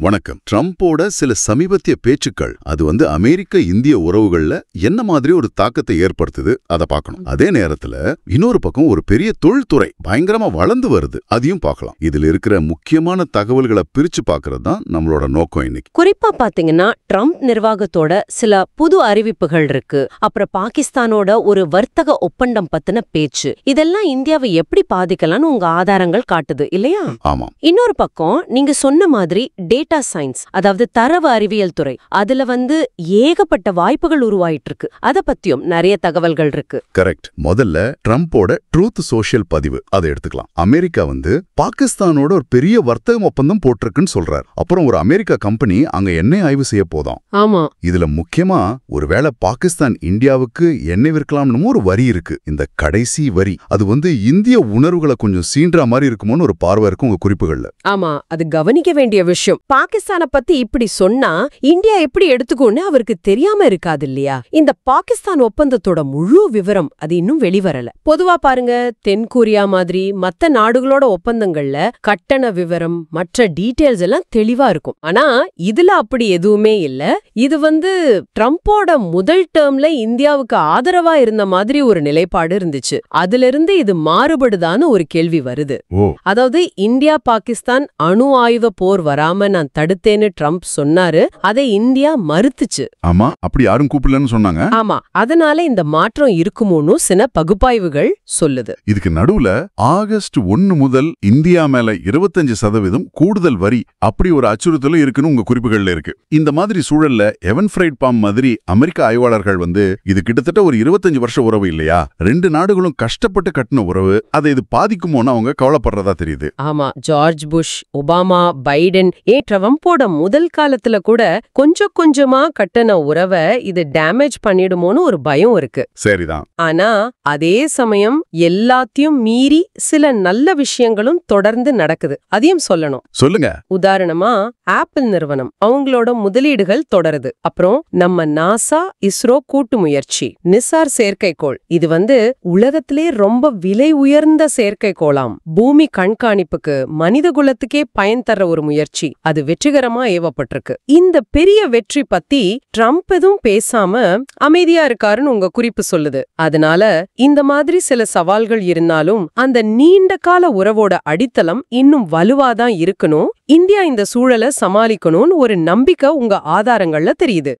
வணக்கம். ட்ரம்போட சில சமீபத்திய பேச்சுக்கள் அது அமெரிக்க இந்திய உறவுகள்ல என்ன மாதிரி ஒரு தாக்கத்தை ஏற்படுத்துது அதை பார்க்கணும். அதே நேரத்துல இன்னொரு பக்கம் ஒரு பெரிய தொழில்துறை பயங்கரமா வளர்ந்து வருது, அதையும் பார்க்கலாம். இதுல இருக்கிற முக்கியமான தகவல்களை பிரிச்சு பார்க்கறது தான் நம்மளோட நோக்கம் இன்னைக்கு. குறிப்பா பாத்தீங்கன்னா ட்ரம்ப் நிர்வாகத்தோட சில புது அறிவிப்புகள் இருக்கு, அப்புறம் பாகிஸ்தானோட ஒரு வர்த்தக ஒப்பந்தம் பத்தின பேச்சு, இதெல்லாம் இந்தியாவை எப்படி பாதிக்கலாம்னு உங்க ஆதாரங்கள் காட்டுது இல்லையா? ஆமா. இன்னொரு பக்கம் நீங்க சொன்ன மாதிரி டேட்டா சயின்ஸ், அதாவது தரவு அறிவியல் துறை, அதுல ஏகப்பட்ட வாய்ப்புகள் உருவாயிட்டு இருக்கு. அத பத்தியும் நிறைய தகவல்கள் இருக்கு. கரெக்ட். முதல்ல ட்ரம்போட ட்ரூத் சோஷியல் பதிவு அதை எடுத்துக்கலாம். அமெரிக்கா பாகிஸ்தானோட ஒரு பெரிய வர்த்தக ஒப்பந்தம் போட்டிருக்குன்னு சொல்றார். அப்புறம் ஒரு அமெரிக்கா கம்பெனி அங்க எண்ணெய் ஆய்வு செய்ய போதாம். ஆமா. இதுல முக்கியமா ஒருவேளை பாகிஸ்தான் இந்தியாவுக்கு எண்ணெய் விற்கலாம்னு ஒரு வரி இருக்கு. இந்த கடைசி வரி அது இந்திய உணர்வுகளை கொஞ்சம் சீன்றா மாதிரி இருக்குமோன்னு ஒரு பார்வை இருக்கு உங்க குறிப்புகள்ல. ஆமா, அது கவனிக்க வேண்டிய விஷயம். பாகிஸ்தான பத்தி இப்படி சொன்னா இந்தியா எப்படி எடுத்துக்கோன்னு அவருக்கு தெரியாம இருக்காது இல்லையா? இந்த பாகிஸ்தான் ஒப்பந்தத்தோட முழு விவரம் அது இன்னும் வெளிவரல. பொதுவா பாருங்க, தென்கொரியா மாதிரி மத்த நாடுகளோட ஒப்பந்தங்கள்ல கட்டண விவரம் மற்ற டீடைல்ஸ் எல்லாம் தெளிவா இருக்கும். ஆனா இதுல அப்படி எதுவுமே இல்ல. இது ட்ரம்போட முதல் டேர்ம்ல இந்தியாவுக்கு ஆதரவா இருந்த மாதிரி ஒரு நிலைப்பாடு இருந்துச்சு. அதுல இருந்து இது மாறுபடுதான்னு ஒரு கேள்வி வருது. அதாவது இந்தியா பாகிஸ்தான் அணு ஆயுத போர் வராம நான் தடுத்தேன்னு ட்ரம்ப் சொன்னாரு, அதை இந்தியா மறுத்துச்சு. ஆமா, அப்படி யாரும் கூப்பிடலன்னு சொன்னாங்க. ஆமா, அதனால இந்த மாற்றம் இருக்குமோன்னு சில பகுப்பாய்வுகள் சொல்லுது. இதுக்கு நடுவுல ஆகஸ்ட் 1 முதல் இந்தியா மேல 25% கூடுதல் வரி அப்படி ஒரு அச்சுறுத்தலும் இருக்குன்னு உங்க குறிப்புகள்ல இருக்கு. இந்த மாதிரி சூழல்ல எவன் ஃப்ரைட் பாம் மாதிரி அமெரிக்க ஆய்வாளர்கள் இது கிட்டத்தட்ட ஒரு 25 வருஷ உறவு இல்லையா? ரெண்டு நாடுகளும் கஷ்டப்பட்டு கட்டின உறவு, அதை இது பாதிக்குமோன்னு அவங்க கவலைப்படுறதா தெரியுது. ஆமா, ஜார்ஜ் புஷ், ஒபாமா, பைடன், ட்ரம்போட முதல் காலத்துல கூட கொஞ்சம் கொஞ்சமா கட்டின உறவை இது டேமேஜ் பண்ணிடுமோன்னு ஒரு பயம் இருக்கு. சரிதான். ஆனா அதே சமயம் எல்லாத்தையும் மீறி சில நல்ல விஷயங்களும் தொடர்ந்து நடக்குது, அதையும் சொல்லணும். சொல்லுங்க. உதாரணமா ஆப்பிள் நிறுவனம் அவங்களோட முதலீடுகள் தொடருது. அப்புறம் நம்ம நாசா இஸ்ரோ கூட்டு முயற்சி நிசார் செயற்கைக்கோள், இது உலகத்திலே ரொம்ப விலை உயர்ந்த செயற்கைக்கோளாம். பூமி கண்காணிப்புக்கு மனித குலத்துக்கே பயன் தர ஒரு முயற்சி, அது வெற்றிகரமா ஏவப்பட்டிருக்கு. இந்த பெரிய வெற்றி பத்தி ட்ரம்ப் எதுவும் பேசாம அமைதியா இருக்காருன்னு உங்க குறிப்பு சொல்லுது. அதனால இந்த மாதிரி சில சவால்கள் இருந்தாலும் அந்த நீண்ட கால உறவோட அடித்தளம் இன்னும் வலுவாதான் இருக்கணும். இந்தியா இந்த சூழலை சமாளிக்கணும்னு ஒரு நம்பிக்கை உங்க ஆதாரங்கள்ல தெரியுது.